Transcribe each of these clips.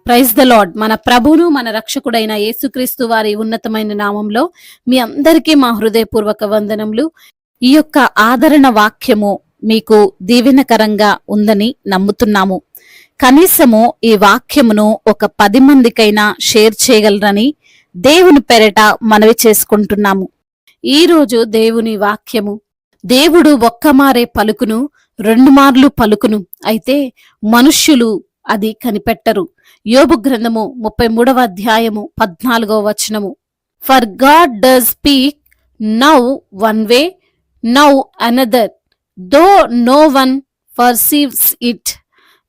Praise the lord. మన ప్రభువును మన రక్షకుడైన యేసుక్రీస్తు వారి ఉన్నతమైన నామంలో మీ అందరికీ మా హృదయపూర్వక వందనములు. ఈ యొక్క ఆదరణ వాక్యము మీకు దీవెనకరంగా ఉందని నమ్ముతున్నాము. కనీసము ఈ వాక్యమును ఒక 10 మందికైనా షేర్ చేయగలరని దేవుని పేరట మనవి చేసుకుంటున్నాము. ఈ రోజు దేవుని వాక్యము, దేవుడు ఒక్కమారే పలుకును, 2 మార్లు పలుకును, అయితే మనుష్యులు అది కనిపెట్టరు. యోబు గ్రంథము 33వ అధ్యాయము 14వ వచనము. For God does speak now one way, now another, though no one perceives it.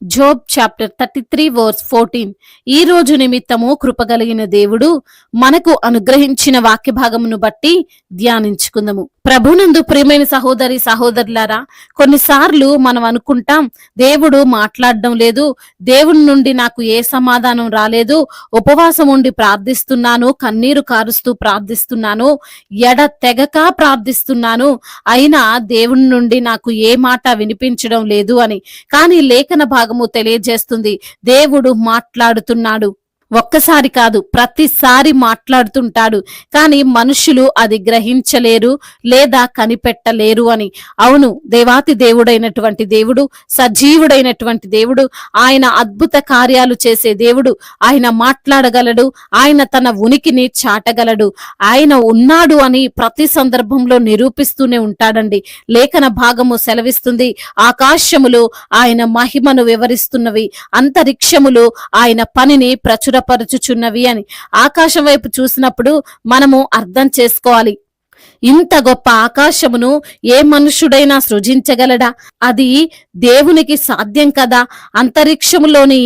Job chapter 33 verse 14. ఈ రోజు నిమిత్తము కృపగలిగిన దేవుడు మనకు అనుగ్రహించిన వాక్య భాగమును బట్టి ధ్యానించుకుందాము. ప్రభునందు ప్రియమైన సహోదరి సహోదరులారా, కొన్నిసార్లు మనం అనుకుంటాం, దేవుడు మాట్లాడడం లేదు, దేవుని నుండి నాకు ఏ సమాధానం రాలేదు, ఉపవాసం ఉండి ప్రార్థిస్తున్నాను, కన్నీరు కారుస్తూ ప్రార్థిస్తున్నాను, ఎడతెగక ప్రార్థిస్తున్నాను, అయినా దేవుని నుండి నాకు ఏ మాట వినిపించడం లేదు అని. కానీ లేఖన భాగము తెలియజేస్తుంది, దేవుడు మాట్లాడుతున్నాడు. ఒక్కసారి కాదు, ప్రతిసారి మాట్లాడుతుంటాడు. కానీ మనుషులు అది గ్రహించలేరు లేదా కనిపెట్టలేరు అని. అవును, దేవాతి దేవుడైనటువంటి దేవుడు, సజీవుడైనటువంటి దేవుడు, ఆయన అద్భుత కార్యాలు చేసే దేవుడు, ఆయన మాట్లాడగలడు, ఆయన తన ఉనికిని చాటగలడు, ఆయన ఉన్నాడు అని ప్రతి సందర్భంలో నిరూపిస్తూనే ఉంటాడండి. లేఖన భాగము సెలవిస్తుంది, ఆకాశములు ఆయన మహిమను వివరిస్తున్నవి, అంతరిక్షములు ఆయన పనిని ప్రచురపరచుచున్నవి అని. ఆకాశం వైపు చూసినప్పుడు మనము అర్థం చేసుకోవాలి, ఇంత గొప్ప ఆకాశమును ఏ మనుషుడైనా సృజించగలడా? అది దేవునికి సాధ్యం కదా. అంతరిక్షములోని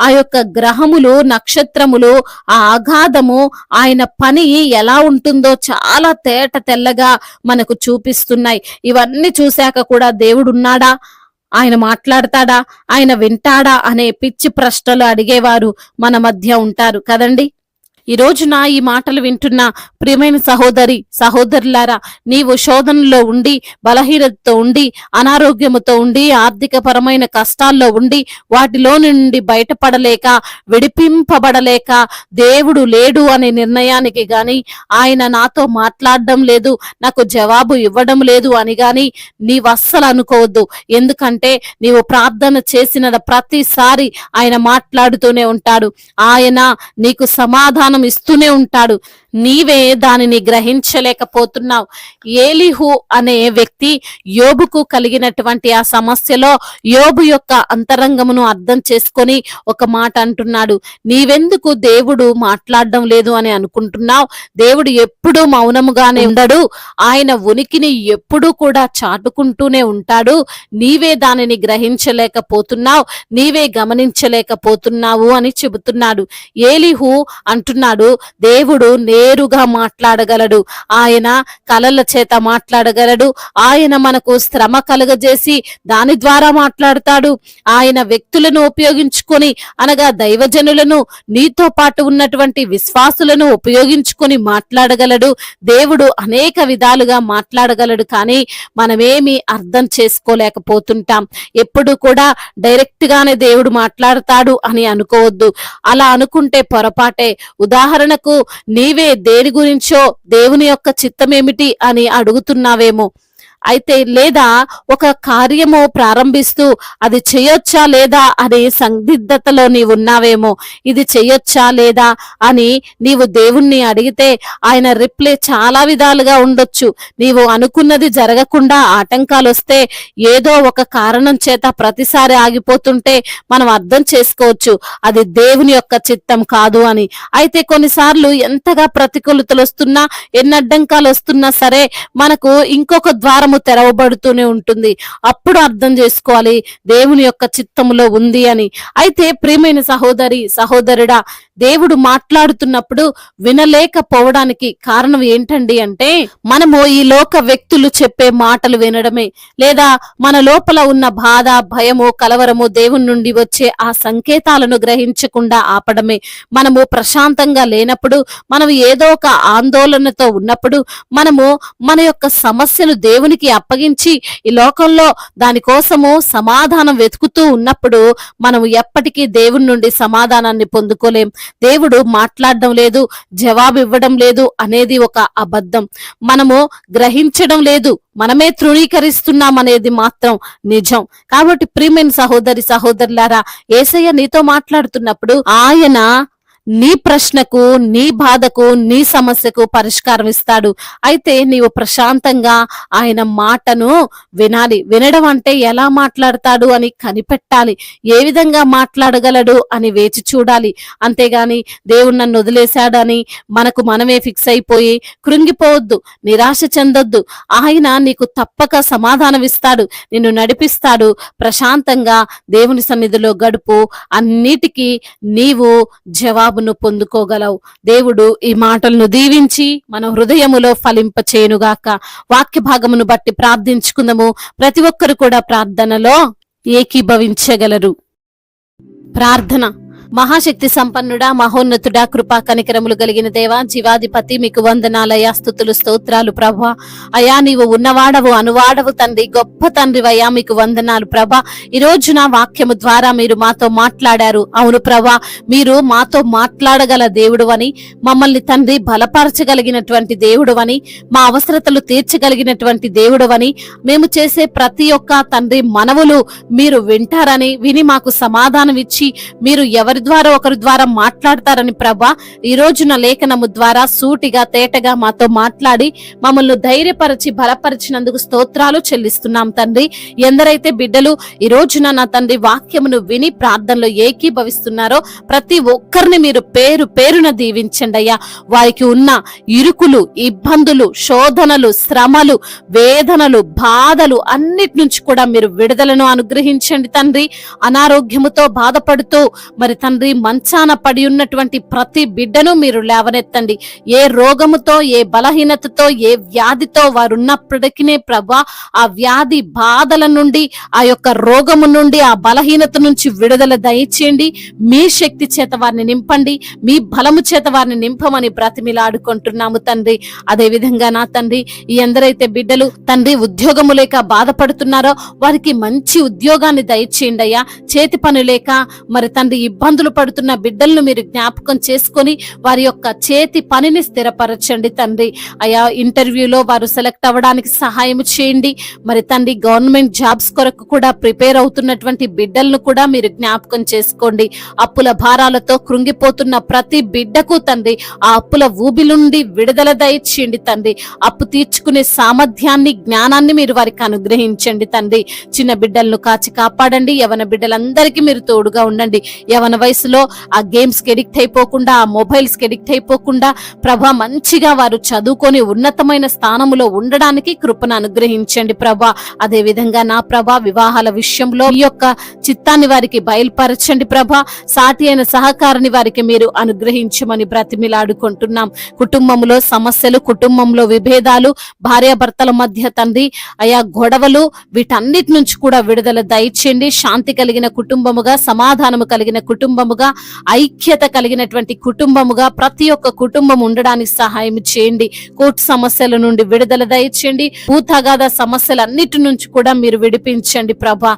ఆ యొక్క గ్రహములు, నక్షత్రములు, ఆ అగాధము, ఆయన పని ఎలా ఉంటుందో చాలా తేట తెల్లగా మనకు చూపిస్తున్నాయి. ఇవన్నీ చూశాక కూడా దేవుడున్నాడా, ఆయన మాట్లాడతాడా, ఆయన వింటాడా అనే పిచ్చి ప్రశ్నలు అడిగేవారు మన మధ్య ఉంటారు కదండి. ఈ రోజున ఈ మాటలు వింటున్న ప్రియమైన సహోదరి సహోదరులారా, నీవు శోధనలో ఉండి, బలహీనతతో ఉండి, అనారోగ్యముతో ఉండి, ఆర్థిక పరమైన కష్టాల్లో ఉండి, వాటిలో నుండి బయటపడలేక, విడిపింపబడలేక, దేవుడు లేడు అనే నిర్ణయానికి గాని, ఆయన నాతో మాట్లాడడం లేదు, నాకు జవాబు ఇవ్వడం లేదు అని గాని నీవు అస్సలు అనుకోవద్దు. ఎందుకంటే నీవు ప్రార్థన చేసిన ప్రతిసారి ఆయన మాట్లాడుతూనే ఉంటాడు. ఆయన నీకు సమాధానం ఇస్తూనే ఉంటాడు. నీవే దానిని గ్రహించలేకపోతున్నావు. ఏలీహు అనే వ్యక్తి యోబుకు కలిగినటువంటి ఆ సమస్యలో యోబు యొక్క అంతరంగమును అర్థం చేసుకొని ఒక మాట అంటున్నాడు, నీవెందుకు దేవుడు మాట్లాడడం లేదు అని అనుకుంటున్నావు? దేవుడు ఎప్పుడూ మౌనముగానే ఉండడు, ఆయన ఉనికిని ఎప్పుడూ కూడా చాటుకుంటూనే ఉంటాడు. నీవే దానిని గ్రహించలేకపోతున్నావు, నీవే గమనించలేకపోతున్నావు అని చెబుతున్నాడు. ఏలీహు అంటున్నాడు, దేవుడు నేరుగా మాట్లాడగలడు, ఆయన కలల చేత మాట్లాడగలడు, ఆయన మనకు శ్రమ కలుగజేసి దాని ద్వారా మాట్లాడతాడు, ఆయన వ్యక్తులను ఉపయోగించుకొని, అనగా దైవజనులను, నీతో పాటు ఉన్నటువంటి విశ్వాసులను ఉపయోగించుకొని మాట్లాడగలడు. దేవుడు అనేక విధాలుగా మాట్లాడగలడు. కానీ మనమేమి అర్థం చేసుకోలేకపోతుంటాం. ఎప్పుడు కూడా డైరెక్ట్ గానే దేవుడు మాట్లాడతాడు అని అనుకోవద్దు. అలా అనుకుంటే పొరపాటే. ఉదాహరణకు, నీవే దేని గురించో దేవుని యొక్క చిత్తమేమిటి అని అడుగుతున్నావేమో. అయితే లేదా ఒక కార్యము ప్రారంభిస్తూ అది చేయొచ్చా లేదా అనే సందిగ్ధతలో నీవు ఉన్నావేమో. ఇది చేయొచ్చా లేదా అని నీవు దేవుణ్ణి అడిగితే ఆయన రిప్లై చాలా విధాలుగా ఉండొచ్చు. నీవు అనుకున్నది జరగకుండా ఆటంకాలు వస్తే, ఏదో ఒక కారణం చేత ప్రతిసారి ఆగిపోతుంటే మనం అర్థం చేసుకోవచ్చు అది దేవుని యొక్క చిత్తం కాదు అని. అయితే కొన్నిసార్లు ఎంతగా ప్రతికూలతలు వస్తున్నా, ఎన్ని అడ్డంకాలు వస్తున్నా సరే, మనకు ఇంకొక ద్వారం తెరవబడుతూనే ఉంటుంది. అప్పుడు అర్థం చేసుకోవాలి దేవుని యొక్క చిత్తములో ఉంది అని. అయితే ప్రియమైన సహోదరి సహోదరుడా, దేవుడు మాట్లాడుతున్నప్పుడు వినలేకపోవడానికి కారణం ఏంటండి అంటే, మనము ఈ లోక వ్యక్తులు చెప్పే మాటలు వినడమే, లేదా మన లోపల ఉన్న బాధ, భయము, కలవరము, దేవుని నుండి వచ్చే ఆ సంకేతాలను గ్రహించకుండా ఆపడమే. మనము ప్రశాంతంగా లేనప్పుడు, మనం ఏదో ఒక ఆందోళనతో ఉన్నప్పుడు, మనము మన యొక్క సమస్యలు దేవునికి లోకానికి అప్పగించి ఈ లోకంలో దానికోసము సమాధానం వెతుకుతూ ఉన్నప్పుడు మనం ఎప్పటికీ దేవుని నుండి సమాధానాన్ని పొందుకోలేం. దేవుడు మాట్లాడడం లేదు, జవాబు ఇవ్వడం లేదు అనేది ఒక అబద్ధం. మనము గ్రహించడం లేదు, మనమే తృణీకరిస్తున్నాం అనేది మాత్రం నిజం. కాబట్టి ప్రియమైన సహోదరి సహోదరులారా, యేసయ్య నీతో మాట్లాడుతున్నప్పుడు ఆయన నీ ప్రశ్నకు, నీ బాధకు, నీ సమస్యకు పరిష్కారం ఇస్తాడు. అయితే నీవు ప్రశాంతంగా ఆయన మాటను వినాలి. వినడం అంటే ఎలా మాట్లాడతాడు అని కనిపెట్టాలి, ఏ విధంగా మాట్లాడగలడు అని వేచి చూడాలి. అంతేగాని దేవుడు నన్ను వదిలేశాడని మనకు మనమే ఫిక్స్ అయిపోయి కృంగిపోవద్దు, నిరాశ చెందొద్దు. ఆయన నీకు తప్పక సమాధానం ఇస్తాడు, నిన్ను నడిపిస్తాడు. ప్రశాంతంగా దేవుని సన్నిధిలో గడుపు, అన్నిటికీ నీవు జవాబును పొందుకోగలవు. దేవుడు ఈ మాటలను దీవించి మన హృదయములో ఫలింపచేయునుగాక. వాక్య భాగమును బట్టి ప్రార్థించుకుందాము. ప్రతి ఒక్కరు కూడా ప్రార్థనలో ఏకీభవించగలరు. ప్రార్థన. మహాశక్తి సంపన్నుడా, మహోన్నతుడా, కృపా కనికరములు కలిగిన దేవా, జీవాధిపతి, మీకు వందనాలయ్యా, స్తుతులు స్తోత్రాలు ప్రభా. అయా నీవు ఉన్నవాడవు, అనువాడవు తండ్రి, గొప్ప తండ్రివయ్యా, మీకు వందనాలు ప్రభా. ఈ రోజు నా వాక్యము ద్వారా మీరు మాతో మాట్లాడారు. అవును ప్రభా, మీరు మాతో మాట్లాడగల దేవుడు అని, మమ్మల్ని తండ్రి బలపరచగలిగినటువంటి దేవుడు అని, మా అవసరతలు తీర్చగలిగినటువంటి దేవుడు అని, మేము చేసే ప్రతి ఒక్క తండ్రి మనవులు మీరు వింటారని, విని మాకు సమాధానం ఇచ్చి మీరు ఒకరి ద్వారా మాట్లాడతారని ప్రభా, ఈ రోజున లేఖనము ద్వారా సూటిగా తేటగా మాతో మాట్లాడి మమ్మల్ని ధైర్యపరిచి బలపరిచినందుకు స్తోత్రాలు చెల్లిస్తున్నాం తండ్రి. ఎందరైతే బిడ్డలు ఈ రోజున నా తండ్రి వాక్యమును విని ప్రార్థనలో ఏకీభవిస్తున్నారో ప్రతి ఒక్కరిని మీరు పేరు పేరున దీవించండి అయ్యా. వారికి ఉన్న ఇరుకులు, ఇబ్బందులు, శోధనలు, శ్రమలు, వేదనలు, బాధలు అన్నిటి నుంచి కూడా మీరు విడుదలను అనుగ్రహించండి తండ్రి. అనారోగ్యముతో బాధపడుతూ మరి తండ్రి మంచాన పడి ఉన్నటువంటి ప్రతి బిడ్డను మీరు లేవనెత్తండి. ఏ రోగముతో, ఏ బలహీనతతో, ఏ వ్యాధితో వారు ఉన్నప్పటికీ ప్రభా, ఆ వ్యాధి బాధల నుండి, ఆ యొక్క రోగము నుండి, ఆ బలహీనత నుంచి విడుదల దయచేయండి. మీ శక్తి చేత వారిని నింపండి, మీ బలము చేత వారిని నింపమని బ్రతిమిలాడుకుంటున్నాము తండ్రి. అదే విధంగా నా తండ్రి, ఈ ఎందరైతే బిడ్డలు తండ్రి ఉద్యోగము లేక బాధపడుతున్నారో వారికి మంచి ఉద్యోగాన్ని దయచేయండి అయ్యా. చేతి పని లేక మరి తండ్రి ఇబ్బందులు పడుతున్న బిడ్డలను మీరు జ్ఞాపకం చేసుకొని వారి యొక్క చేతి పనిని స్థిరపరచండి తండ్రి. అయా ఇంటర్వ్యూలో వారు సెలెక్ట్ అవ్వడానికి సహాయం చేయండి. మరి తండ్రి గవర్నమెంట్ జాబ్స్ కొరకు కూడా ప్రిపేర్ అవుతున్నటువంటి బిడ్డలను కూడా మీరు జ్ఞాపకం చేసుకోండి. అప్పుల భారాలతో కృంగిపోతున్న ప్రతి బిడ్డకు తండ్రి ఆ అప్పుల ఊబి నుండి విడుదల దయచేయండి తండ్రి. అప్పు తీర్చుకునే సామర్థ్యాన్ని, జ్ఞానాన్ని మీరు వారికి అనుగ్రహించండి తండ్రి. చిన్న బిడ్డలను కాచి కాపాడండి. యవన బిడ్డలందరికీ మీరు తోడుగా ఉండండి. యవన వయసులో ఆ గేమ్స్ కి ఎడిక్ట్ అయిపోకుండా, ఆ మొబైల్స్ కి ఎడిక్ట్ అయిపోకుండా ప్రభా మంచిగా వారు చదువుకొని ఉన్నతమైన స్థానములో ఉండడానికి కృపను అనుగ్రహించండి ప్రభా. అదే విధంగా నా ప్రభా వివాహాల విషయంలో ఈ యొక్క చిత్తాన్ని వారికి బయలుపరచండి ప్రభా. సాటి అయిన సహకారాన్ని వారికి మీరు అనుగ్రహించమని బ్రతిమిలాడుకుంటున్నాం. కుటుంబంలో సమస్యలు, కుటుంబంలో విభేదాలు, భార్యాభర్తల మధ్య తండ్రి అయా గొడవలు, వీటన్నిటి నుంచి కూడా విడుదల దయచేయండి. శాంతి కలిగిన కుటుంబముగా, సమాధానము కలిగిన కుటుంబముగా, ఐక్యత కలిగినటువంటి కుటుంబముగా ప్రతి ఒక్క కుటుంబం ఉండడానికి సహాయం చేయండి. కోర్టు సమస్యల నుండి విడుదల దయచేయండి. భూతగాథ సమస్యలన్నిటి నుంచి కూడా మీరు విడిపించండి ప్రభా.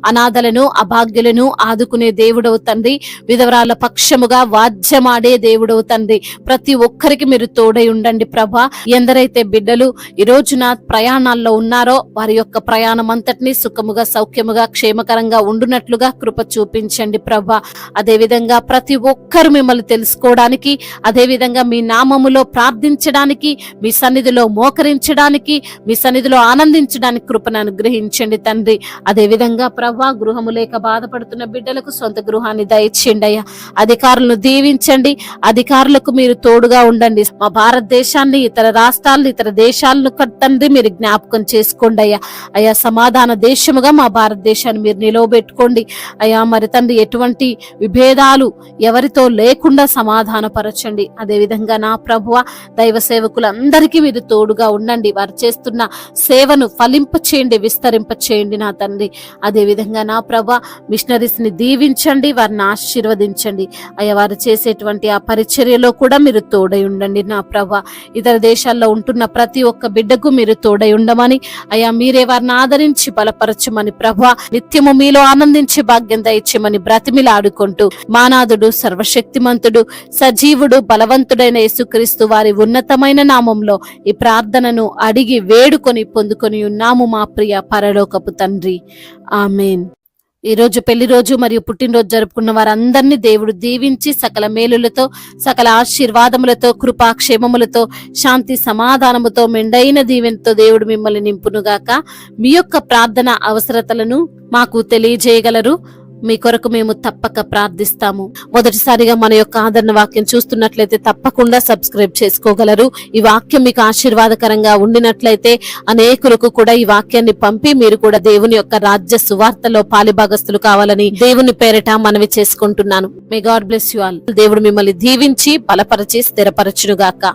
అనాథలను, అభాగ్యులను ఆదుకునే దేవుడవు తండ్రి. విధవరాల పక్షముగా వాద్యమాడే దేవుడవు తండ్రి. ప్రతి ఒక్కరికి మీరు తోడై ఉండండి ప్రభా. ఎందరైతే బిడ్డలు ఈ రోజున ప్రయాణాల్లో ఉన్నారో వారి యొక్క ప్రయాణం అంతటినీ సుఖముగా, సౌఖ్యముగా, క్షేమకరంగా ఉండునట్లుగా కృప చూపించండి ప్రభా. అదే విధంగా ప్రతి ఒక్కరు మిమ్మల్ని తెలుసుకోవడానికి, అదే విధంగా మీ నామములో ప్రార్థించడానికి, మీ సన్నిధిలో మోకరించడానికి, మీ సన్నిధిలో ఆనందించడానికి కృపను అనుగ్రహించండి తండ్రి. అదే విధంగా ప్రభా గృహము లేక బాధపడుతున్న బిడ్డలకు సొంత గృహాన్ని దయచేయండి అయ్యా. అధికారులను దీవించండి. అధికారులకు మీరు తోడుగా ఉండండి. మా భారతదేశాన్ని, ఇతర రాష్ట్రాలను, ఇతర దేశాలను తండ్రి మీరు జ్ఞాపకం చేసుకోండి అయ్యా. అయ్యా సమాధాన దేశముగా మా భారతదేశాన్ని మీరు నిలవబెట్టుకోండి అయ్యా. మరి తండ్రి ఎటువంటి విభేదాలు ఎవరితో లేకుండా సమాధానపరచండి. అదేవిధంగా నా ప్రభువ దైవ సేవకులందరికీ మీరు తోడుగా ఉండండి. వారు చేస్తున్న సేవను ఫలింపచేయండి, విస్తరింపచేయండి నా తండ్రి. అదేవిధంగా నా ప్రభు మిషనరీస్ ని దీవించండి, వారిని ఆశీర్వదించండి అయ్యా. వారు చేసేటువంటి ఆ పరిచర్యలో కూడా మీరు తోడై ఉండండి నా ప్రభు. ఇతర దేశాల్లో ఉంటున్న ప్రతి ఒక్క బిడ్డకు మీరు తోడై ఉండమని అయ్యా, మీరే వారిని ఆదరించి బలపరచమని ప్రభు, నిత్యము మీలో ఆనందించే భాగ్యం దయచేయమని బ్రతిమిలాడుకుంటూ మానాథుడు, సర్వశక్తిమంతుడు, సజీవుడు, బలవంతుడైన యేసుక్రీస్తు వారి ఉన్నతమైన నామంలో ఈ ప్రార్థనను అడిగి వేడుకొని పొందుకొని ఉన్నాము మా ప్రియ పరలోకపు తండ్రి. ఆమేన్. ఈ రోజు పెళ్లి రోజు మరియు పుట్టినరోజు జరుపుకున్న వారందరినీ దేవుడు దీవించి సకల మేలులతో, సకల ఆశీర్వాదములతో, కృపాక్షేమములతో, శాంతి సమాధానముతో, మెండైన దీవెనతో దేవుడు మిమ్మల్ని నింపునుగాక. మీ యొక్క ప్రార్థన అవసరతలను మాకు తెలియజేయగలరు. మీ కొరకు మేము తప్పక ప్రార్థిస్తాము. మొదటిసారిగా మన యొక్క ఆదరణ వాక్యం చూస్తున్నట్లయితే తప్పకుండా సబ్స్క్రైబ్ చేసుకోగలరు. ఈ వాక్యం మీకు ఆశీర్వాదకరంగా ఉండినట్లయితే అనేకులకు కూడా ఈ వాక్యాన్ని పంపి మీరు కూడా దేవుని యొక్క రాజ్య సువార్తలో పాలిభాగస్తులు కావాలని దేవుని పేరిట మనవి చేసుకుంటున్నాను. May God bless you all. దేవుడు మిమ్మల్ని దీవించి బలపరిచి స్థిరపరచునుగాక.